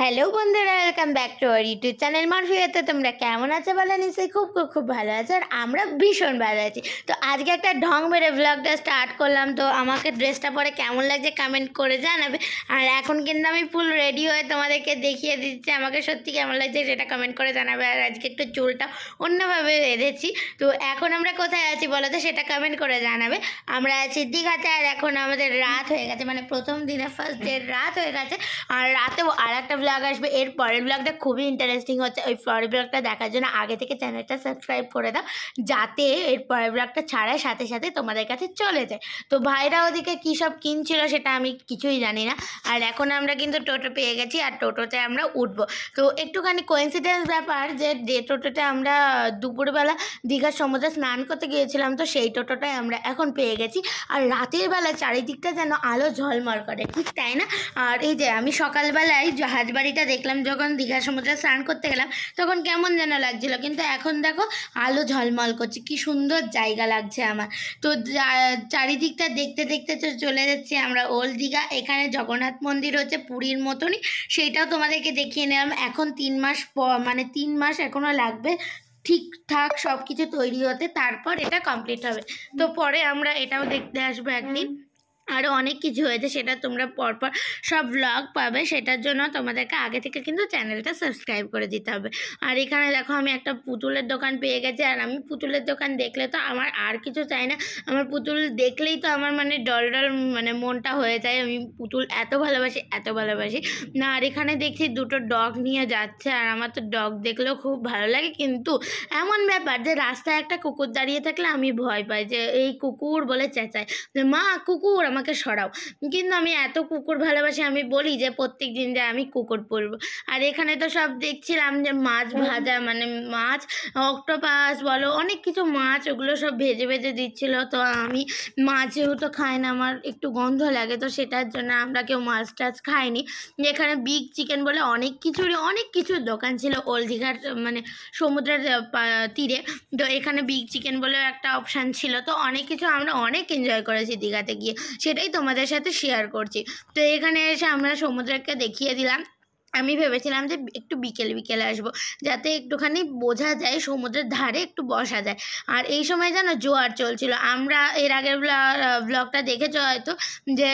Hello বন্ধুরা, welcome back to our YouTube channel মারফিয়াতে। তোমরা কেমন আছো বলো? নিশ্চয়ই খুব খুব খুব ভালো আছো, আর আমরা ভীষণ ভালো আছি। তো আজকে একটা ঢং মেরে ব্লগটা স্টার্ট করলাম। তো আমাকে ড্রেসটা পরে কেমন লাগছে কমেন্ট করে জানাবে। আর এখন কিন্তু আমি ফুল রেডি হয়ে তোমাদেরকে দেখিয়ে দিচ্ছি আমাকে সত্যি কেমন লাগছে সেটা কমেন্ট করে জানাবে। আর আজকে একটু চুলটা অন্যভাবে বেঁধেছি। তো এখন আমরা কোথায় আছি বলো তো, সেটা কমেন্ট করে জানাবে। আমরা আছি দীঘাতে, আর এখন আমাদের রাত হয়ে গেছে, মানে প্রথম দিনে ফার্স্ট ডে রাত হয়ে গেছে। আর রাতেও আর একটা ব্লগ আসবে, এর পরের ব্লগটা খুবই ইন্টারেস্টিং হচ্ছে। ওই পরের ব্লগটা দেখার জন্য আগে থেকে চ্যানেলটা সাবস্ক্রাইব করে দাও, যাতে এর পরের ব্লগটা ছাড়ার সাথে সাথে তোমাদের কাছে চলে যায়। তো ভাইরা ওদিকে কী সব কিনছিল সেটা আমি কিছুই জানি না। আর এখন আমরা কিন্তু টোটো পেয়ে গেছি, আর টোটোতে আমরা উঠবো। তো একটুখানি কোইন্সিডেন্স ব্যাপার যে টোটোতে আমরা দুপুরবেলা দীঘার সমুদ্রে স্নান করতে গিয়েছিলাম, তো সেই টোটোটাই আমরা এখন পেয়ে গেছি। আর রাতের বেলা চারিদিকটা যেন আলো ঝলমল করে, ঠিক তাই না? আর এই যে আমি সকালবেলায় জাহাজবাড়িটা দেখলাম, যখন দীঘা সমুদ্রে স্নান করতে গেলাম তখন কেমন যেন লাগছিল, কিন্তু এখন দেখো আলো ঝলমল করছে, কি সুন্দর জায়গা লাগছে আমার। তো চারিদিকটা দেখতে দেখতে তো চলে যাচ্ছি আমরা ওল্ড দীঘা। এখানে জগন্নাথ মন্দির হচ্ছে পুরীর মতনই, সেইটাও তোমাদেরকে দেখিয়ে নিলাম। এখন 3 মাস পর, মানে 3 মাস এখনও লাগবে ঠিকঠাক সব কিছু তৈরি হতে, তারপর এটা কমপ্লিট হবে। তো পরে আমরা এটাও দেখতে আসবো একদিন। আরও অনেক কিছু হয়েছে, সেটা তোমরা পরপর সব ব্লগ পাবে, সেটার জন্য তোমাদেরকে আগে থেকে কিন্তু চ্যানেলটা সাবস্ক্রাইব করে দিতে হবে। আর এখানে দেখো আমি একটা পুতুলের দোকান পেয়ে গেছি, আর আমি পুতুলের দোকান দেখলে তো আমার আর কিছু চাই না। আমার পুতুল দেখলেই তো আমার মানে ডল ডল মানে মনটা হয়ে যায়। আমি পুতুল এত ভালোবাসি, এত ভালোবাসি না। আর এখানে দেখছি দুটো ডগ নিয়ে যাচ্ছে, আর আমার তো ডগ দেখলেও খুব ভালো লাগে। কিন্তু এমন ব্যাপার যে রাস্তায় একটা কুকুর দাঁড়িয়ে থাকলে আমি ভয় পাই, যে এই কুকুর বলে চেঁচাই যে মা কুকুর আমাকে সরাও। কিন্তু আমি এত কুকুর ভালোবাসি, আমি বলি যে প্রত্যেক দিন যে আমি কুকুর পরবো। আর এখানে তো সব দেখছিলাম যে মাছ ভাজা, মানে মাছ অক্টোপাস বলো অনেক কিছু মাছ, ওগুলো সব ভেজে ভেজে দিচ্ছিল। তো আমি মাছ যেহেতু খাই না, আমার একটু গন্ধ লাগে, তো সেটার জন্য আমরা কেউ মাছ টাছ খাইনি। এখানে বিগ চিকেন বলে অনেক কিছুর দোকান ছিল ওল্ড দীঘার, মানে সমুদ্রের তীরে। তো এখানে বিগ চিকেন বলেও একটা অপশান ছিল। তো অনেক কিছু আমরা অনেক এনজয় করেছি দীঘাতে গিয়ে, সেটাই তোমাদের সাথে শেয়ার করছি। তো এখানে এসে আমরা সমুদ্রকে দেখিয়ে দিলাম। আমি ভেবেছিলাম যে একটু বিকেলে আসবো, যাতে একটুখানি বোঝা যায় সমুদ্রের ধারে একটু বসা যায়। আর এই সময় যেন জোয়ার চলছিল। আমরা এর আগের ব্লগটা দেখেছো হয়তো, যে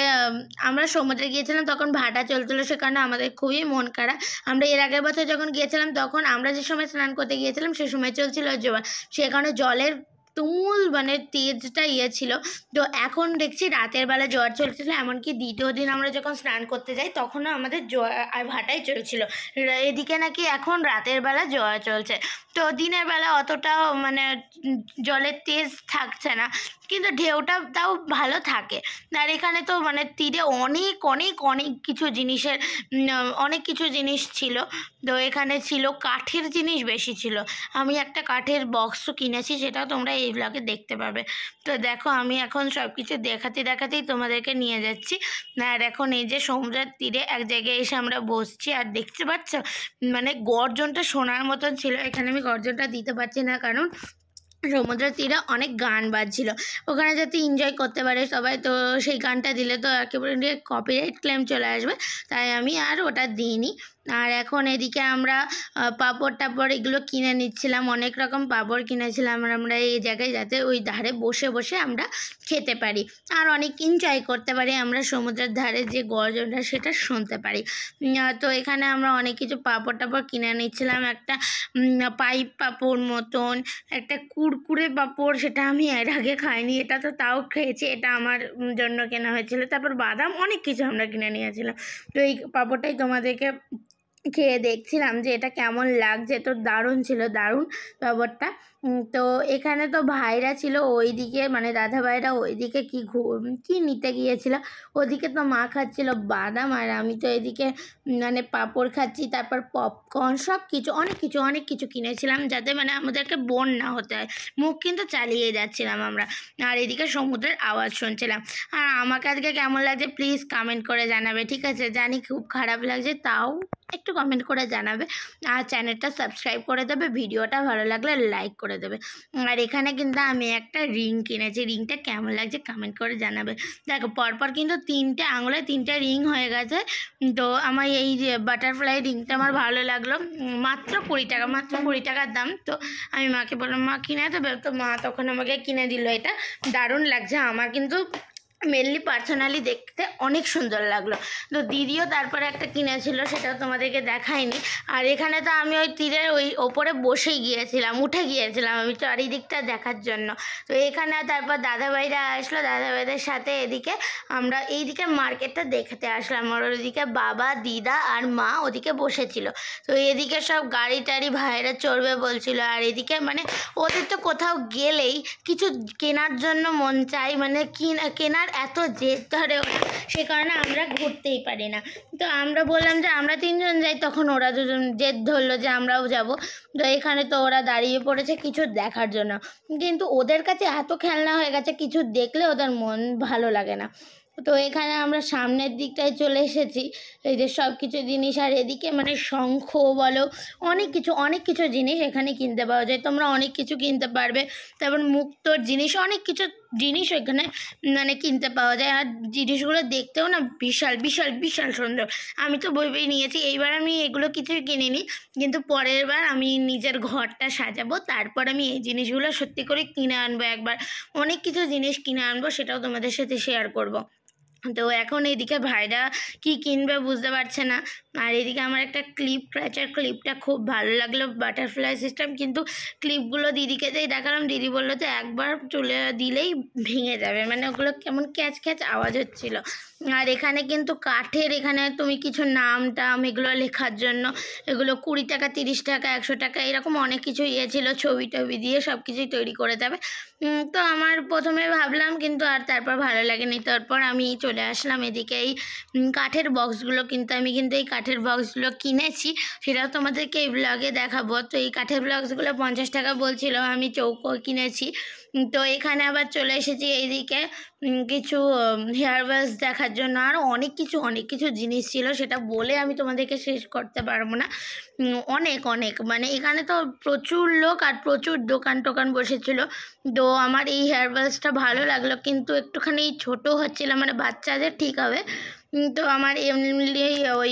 আমরা সমুদ্রে গিয়েছিলাম তখন ভাটা চলছিল, সে কারণে আমাদের খুবই মন খারাপ। আমরা এর আগের বছর যখন গিয়েছিলাম তখন আমরা যে সময় স্নান করতে গিয়েছিলাম সে সময় চলছিল জোয়ার, সে কারণে জলের তুমুল মানে তেজটা ছিল। তো এখন দেখছি রাতের বেলা জোয়ার চলছিল, এমনকি দ্বিতীয় দিন আমরা যখন স্নান করতে যাই তখনও আমাদের জোয়ার আর ভাটাই চলছিল। এদিকে নাকি এখন রাতের বেলা জোয়ার চলছে। তো দিনের বেলা অতটাও মানে জলের তেজ থাকছে না, কিন্তু ঢেউটা তাও ভালো থাকে। আর এখানে তো মানে তীরে অনেক অনেক অনেক কিছু জিনিসের অনেক কিছু জিনিস ছিল। তো এখানে ছিল কাঠের জিনিস বেশি ছিল। আমি একটা কাঠের বক্সও কিনেছি, সেটাও তোমরা এই ব্লগে দেখতে পাবে। তো দেখো আমি এখন সব কিছু দেখাতেই তোমাদেরকে নিয়ে যাচ্ছি। আর এখন এই যে সমুদ্রের তীরে এক জায়গায় এসে আমরা বসছি, আর দেখতে পাচ্ছ মানে গর্জনটা শোনার মতন ছিল। এখানে আমি গর্জনটা দিতে পারছি না, কারণ সমুদ্রের তীরে অনেক গান বাজছিল, ওখানে যাতে এনজয় করতে পারে সবাই। তো সেই গানটা দিলে তো একেবারে কপিরাইট ক্লেম চলে আসবে, তাই আমি আর ওটা দিইনি। আর এখন এদিকে আমরা পাঁপড় টাপড় এগুলো কিনে নিচ্ছিলাম, অনেক রকম পাঁপড় কিনেছিলাম আমরা এই জায়গায়, যাতে ওই ধারে বসে বসে আমরা খেতে পারি আর অনেক এনজয় করতে পারি, আমরা সমুদ্রের ধারে যে গর্জনটা সেটা শুনতে পারি। তো এখানে আমরা অনেক কিছু পাঁপড় টাপড় কিনে নিচ্ছিলাম। একটা পাইপ পাঁপড় মতন, একটা কুরকুরে পাঁপড়, সেটা আমি এর আগে খাইনি, এটা তো তাও খেয়েছি, এটা আমার জন্য কেনা হয়েছিল। তারপর বাদাম অনেক কিছু আমরা কিনে নিয়েছিলাম। তো এই পাঁপড়টাই তোমাদেরকে খেয়ে দেখছিলাম যে এটা কেমন লাগছে। তো দারুণ ছিল, দারুণ ব্যাপারটা। তো এখানে তো ভাইরা ছিল ওইদিকে, মানে দাদা ভাইরা ওইদিকে কি নিতে গিয়েছিল, ওদিকে তো মা খাচ্ছিল বাদাম, আর আমি তো এদিকে মানে পাঁপড় খাচ্ছি, তারপর পপকর্ন, সব কিছু অনেক কিছু কিনেছিলাম, যাতে মানে আমাদেরকে বোর না হতে হয়। মুখ কিন্তু চালিয়ে যাচ্ছিলাম আমরা, আর এদিকে সমুদ্রের আওয়াজ শুনছিলাম। আর আমাকে আজকে কেমন লাগছে প্লিজ কমেন্ট করে জানাবে, ঠিক আছে? জানি খুব খারাপ লাগছে, তাও একটু কমেন্ট করে জানাবে, আর চ্যানেলটা সাবস্ক্রাইব করে দেবে, ভিডিওটা ভালো লাগলে লাইক করে দেবে। আর এখানে কিন্তু আমি একটা রিং কিনেছি, রিংটা কেমন লাগছে কমেন্ট করে জানাবে। দেখো পরপর কিন্তু 3টে আঙুলে 3টে রিং হয়ে গেছে। তো আমার এই যে বাটারফ্লাই রিংটা আমার ভালো লাগলো, মাত্র 20 টাকা, মাত্র 20 টাকার দাম। তো আমি মাকে বললাম মা কিনে দেবে, তো মা তখন আমাকে কিনে দিল। এটা দারুণ লাগছে আমার, কিন্তু মেনলি পার্সোনালি দেখতে অনেক সুন্দর লাগলো। তো দিদিও তারপরে একটা কিনেছিল, সেটাও তোমাদেরকে দেখাইনি। আর এখানে তো আমি ওই তীরের ওই ওপরে বসেই গিয়েছিলাম, উঠে গিয়েছিলাম আমি চারিদিকটা দেখার জন্য। তো এখানে তারপর দাদাভাইরা আসলো, দাদাভাইদের সাথে এদিকে আমরা এইদিকে মার্কেটটা দেখতে আসলাম। আর ওদিকে বাবা, দিদা আর মা ওদিকে বসেছিল। তো এদিকে সব গাড়ি টাড়ি ভাইরা চড়বে বলছিল। আর এদিকে মানে ওদের তো কোথাও গেলেই কিছু কেনার জন্য মন চাই, মানে কেনার এত জেদ ধরে ওরা, সে কারণে আমরা ঘুরতেই পারি না। তো আমরা বললাম যে আমরা 3জন যাই, তখন ওরা 2জন জেদ ধরলো যে আমরাও যাব। তো এখানে তো ওরা দাঁড়িয়ে পড়েছে কিছু দেখার জন্য, কিন্তু ওদের কাছে এত খেলনা হয়ে গেছে কিছু দেখলে ওদের মন ভালো লাগে না। তো এখানে আমরা সামনের দিকটায় চলে এসেছি, এই যে সব কিছু জিনিস। আর এদিকে মানে শঙ্খ বলো, অনেক কিছু জিনিস এখানে কিনতে পাওয়া যায়, তোমরা অনেক কিছু কিনতে পারবে। তারপর মুক্তোর জিনিস, অনেক কিছু জিনিস এখানে মানে কিনতে পাওয়া যায়। আর জিনিসগুলো দেখতেও না বিশাল বিশাল বিশাল সুন্দর। আমি তো বই নিয়েছি, এইবার আমি এগুলো কিছুই কিনিনি, কিন্তু পরের বার আমি নিজের ঘরটা সাজাবো, তারপর আমি এই জিনিসগুলো সত্যি করে কিনে আনবো একবার। অনেক কিছু জিনিস কিনে আনবো, সেটাও তোমাদের সাথে শেয়ার করব। তো এখন এদিকে ভাইরা কি কিনবে বুঝতে পারছে না। আর এদিকে আমার একটা ক্লিপ ক্র্যাচার, ক্লিপটা খুব ভালো লাগলো, বাটারফ্লাই সিস্টেম। কিন্তু ক্লিপগুলো দিদিকে দেখালাম, দিদি বললো যে একবার চলে দিলেই ভেঙে যাবে, মানে ওগুলো কেমন ক্যাচ ক্যাচ আওয়াজ হচ্ছিলো। আর এখানে কিন্তু কাঠের, এখানে তুমি কিছু নাম টাম এগুলো লেখার জন্য এগুলো 20 টাকা, 30 টাকা, 100 টাকা এরকম অনেক কিছু ছিল, ছবি টবি দিয়ে সব কিছুই তৈরি করে দেবে। তো আমার প্রথমে ভাবলাম, কিন্তু আর তারপর ভালো লাগেনি। তারপর আমি চলে আসলাম এদিকে এই কাঠের বক্সগুলো কিনতে। আমি কিন্তু এই কাঠের বক্সগুলো কিনেছি, সেটাও তোমাদেরকে এই ব্লগে দেখাবো। তো এই কাঠের বক্সগুলো 50 টাকা বলছিল, আমি চৌকো কিনেছি। তো এখানে আবার চলে এসেছি এইদিকে কিছু হেয়ার ওয়াশ দেখার জন্য। আরও অনেক কিছু জিনিস ছিল, সেটা বলে আমি তোমাদেরকে শেষ করতে পারবো না। অনেক মানে এখানে তো প্রচুর লোক আর প্রচুর দোকান টোকান বসেছিল। তো আমার এই হেয়ার ওয়াশটা ভালো লাগলো, কিন্তু একটুখানি ছোট হচ্ছিল, মানে বাচ্চাদের ঠিক হবে। তো আমার এমনি ওই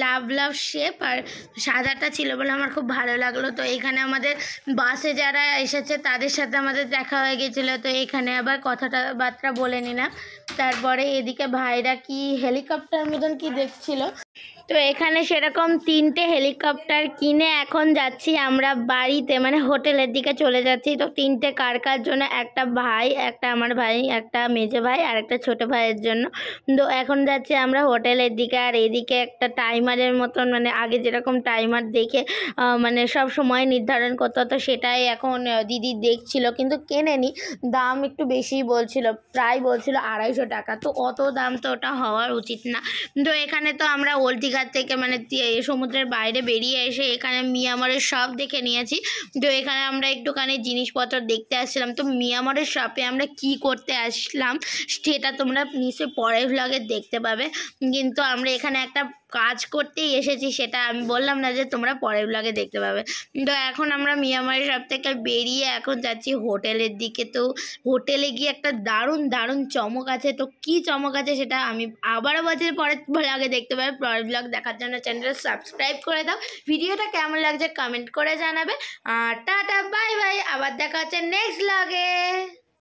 লাভ শেপ আর সাদাটা ছিল বলে আমার খুব ভালো লাগলো। তো এখানে আমাদের বাসে যারা এসেছে তাদের সাথে আমাদের দেখা হয়ে গেছিলো, তো এখানে আবার বার্তা বলে নিলাম। তারপরে এদিকে ভাইরা কি হেলিকপ্টার মতন কি দেখছিল। তো এখানে সেরকম 3টে হেলিকপ্টার কিনে এখন যাচ্ছি আমরা বাড়িতে, মানে হোটেলের দিকে চলে যাচ্ছি। তো 3টে কার জন্য, একটা ভাই, একটা আমার ভাই, একটা মেজো ভাই আর একটা ছোটো ভাইয়ের জন্য। তো এখন যাচ্ছি আমরা হোটেলের দিকে। আর এদিকে একটা টাইমারের মতন, মানে আগে যেরকম টাইমার দেখে মানে সব সময় নির্ধারণ করতে হতো, সেটাই এখন দিদি দেখছিল, কিন্তু কেনেনি, দাম একটু বেশিই বলছিল, প্রায় বলছিল 250 টাকা। তো অত দাম তো ওটা হওয়ার উচিত না। তো এখানে তো আমরা ওল্ড দীঘার থেকে মানে সমুদ্রের বাইরে বেরিয়ে এসে এখানে মিয়ামরের শপ দেখে নিয়েছি। তো এখানে আমরা একটুখানি জিনিসপত্র দেখতে আসছিলাম। তো মিয়ামরের শপে আমরা কি করতে আসলাম সেটা তোমরা নিশ্চয়ই পরের ভ্লগে দেখতে পাবে, কিন্তু আমরা এখানে একটা কাজ করতেই এসেছি, সেটা আমি বললাম না যে তোমরা পরের ব্লগে দেখতে পাবে। তো এখন আমরা মিয়ামারি শপ থেকে বেরিয়ে এখন যাচ্ছি হোটেলের দিকে। তো হোটেলে গিয়ে একটা দারুণ চমক আছে। তো কি চমক আছে সেটা আমি আবারও বলছি, পরের ব্লগে দেখতে পাবে। পরের ব্লগ দেখার জন্য চ্যানেলটা সাবস্ক্রাইব করে দাও, ভিডিওটা কেমন লাগছে কমেন্ট করে জানাবে। আর টাটা বাই বাই, আবার দেখা হচ্ছে নেক্সট ব্লগে।